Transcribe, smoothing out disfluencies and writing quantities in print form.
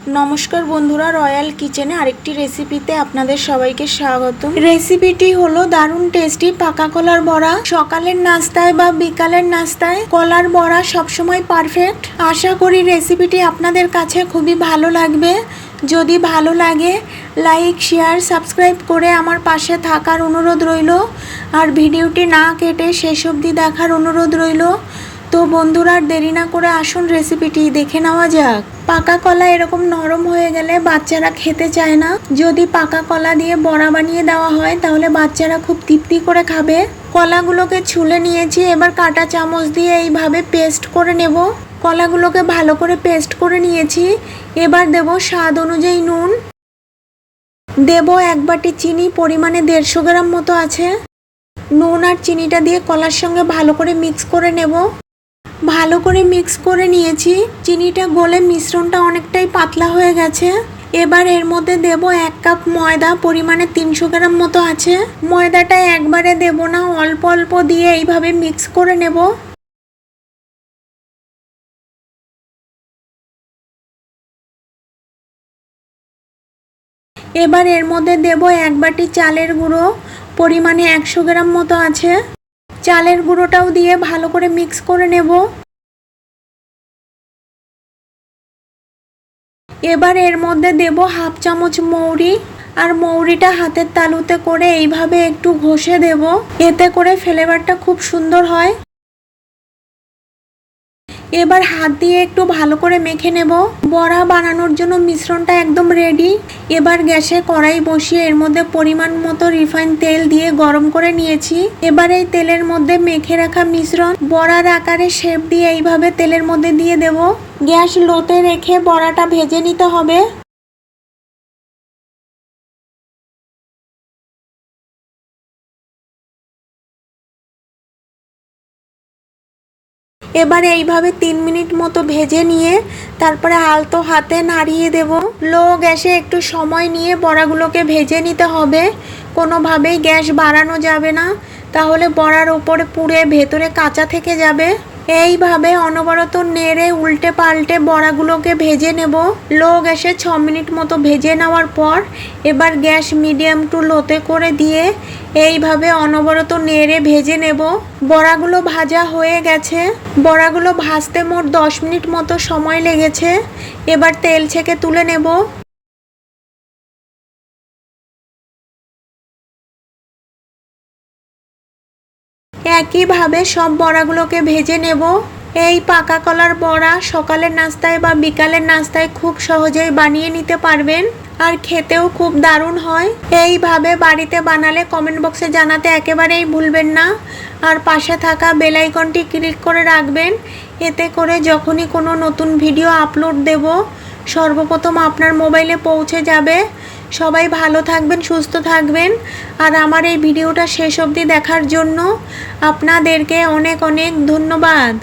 নমস্কার বন্ধুরা, রয়্যাল কিচেনে আরেকটি রেসিপিতে আপনাদের সবাইকে স্বাগত। রেসিপিটি হলো দারুণ টেস্টি পাকা কলার বড়া। সকালের নাস্তায় বা বিকালের নাস্তায় কলার বড়া সবসময় পারফেক্ট। আশা করি রেসিপিটি আপনাদের কাছে খুবই ভালো লাগবে। যদি ভালো লাগে লাইক, শেয়ার, সাবস্ক্রাইব করে আমার পাশে থাকার অনুরোধ রইল। আর ভিডিওটি না কেটে শেষ অবধি দেখার অনুরোধ রইল। তো বন্ধুরা, দেরি না করে আসুন রেসিপিটি দেখে নেওয়া যাক। পাকা কলা এরকম নরম হয়ে গেলে বাচ্চারা খেতে চায় না। যদি পাকা কলা দিয়ে বড়া বানিয়ে দেওয়া হয় তাহলে বাচ্চারা খুব তৃপ্তি করে খাবে। কলাগুলোকে ছুলে নিয়েছি, এবার কাঁটা চামচ দিয়ে এইভাবে পেস্ট করে নেব। কলাগুলোকে ভালো করে পেস্ট করে নিয়েছি। এবার দেব স্বাদ অনুযায়ী নুন, দেব 1 বাটি চিনি, পরিমাণে 150 গ্রাম মতো আছে। নুন আর চিনিটা দিয়ে কলার সঙ্গে ভালো করে মিক্স করে নেব। ভালো করে মিক্স করে নিয়েছি। চিনিটা গলে মিশ্রণটা অনেকটাই পাতলা হয়ে গেছে। এবার এর মধ্যে দেব 1 কাপ ময়দা, পরিমাণে 300 গ্রাম মতো আছে। ময়দাটা একবারে দেব না, অল্প অল্প দিয়ে এইভাবে মিক্স করে নেব। এবার এর মধ্যে দেব 1 বাটি চালের গুঁড়ো, পরিমাণে 100 গ্রাম মতো আছে। চালের গুঁড়োটাও দিয়ে ভালো করে মিক্স করে নেব। এবার এর মধ্যে দেব 1/2 চামচ মৌরি, আর মৌরিটা হাতের তালুতে করে এইভাবে একটু ঘষে দেব। এতে করে ফ্লেভারটা খুব সুন্দর হয়। এবার হাত দিয়ে একটু ভালো করে মেখে নেব। বড়া বানানোর জন্য মিশ্রণটা একদম রেডি। এবার গ্যাসে কড়াই বসিয়ে এর মধ্যে পরিমাণ মতো রিফাইন তেল দিয়ে গরম করে নিয়েছি। এবার এই তেলের মধ্যে মেখে রাখা মিশ্রণ বড়ার আকারে শেপ দিয়ে এইভাবে তেলের মধ্যে দিয়ে দেব। গ্যাস লোতে রেখে বড়াটা ভেজে নিতে হবে। এবারে এইভাবে 3 মিনিট মতো ভেজে নিয়ে তারপরে আলতো হাতে নাড়িয়ে দেব। লো গ্যাসে একটু সময় নিয়ে বড়াগুলোকে ভেজে নিতে হবে। কোনোভাবেই গ্যাস বাড়ানো যাবে না, তাহলে বড়ার ওপরে পুড়ে ভেতরে কাঁচা থেকে যাবে। এইভাবে অনবরত নেড়ে উল্টে পাল্টে বড়াগুলোকে ভেজে নেব। লো গ্যাসে 6 মিনিট মতো ভেজে নেওয়ার পর এবার গ্যাস মিডিয়াম টু লোতে করে দিয়ে এইভাবে অনবরত নেড়ে ভেজে নেব। বড়াগুলো ভাজা হয়ে গেছে। বড়াগুলো ভাজতে মোট 10 মিনিট মতো সময় লেগেছে। এবার তেল ছেঁকে তুলে নেব। একইভাবে সব বড়াগুলোকে ভেজে নেব। এই পাকা কলার বড়া সকালের নাস্তায় বা বিকালের নাস্তায় খুব সহজেই বানিয়ে নিতে পারবেন, আর খেতেও খুব দারুণ হয়। এইভাবে বাড়িতে বানালে কমেন্ট বক্সে জানাতে একেবারেই ভুলবেন না। আর পাশে থাকা বেল আইকনটি ক্লিক করে রাখবেন। এতে করে যখনই কোনো নতুন ভিডিও আপলোড দেব সর্বপ্রথম আপনার মোবাইলে পৌঁছে যাবে। সবাই ভালো থাকবেন, সুস্থ থাকবেন। আর আমার এই ভিডিওটা শেষ অবধি দেখার জন্য আপনাদেরকে অনেক অনেক ধন্যবাদ।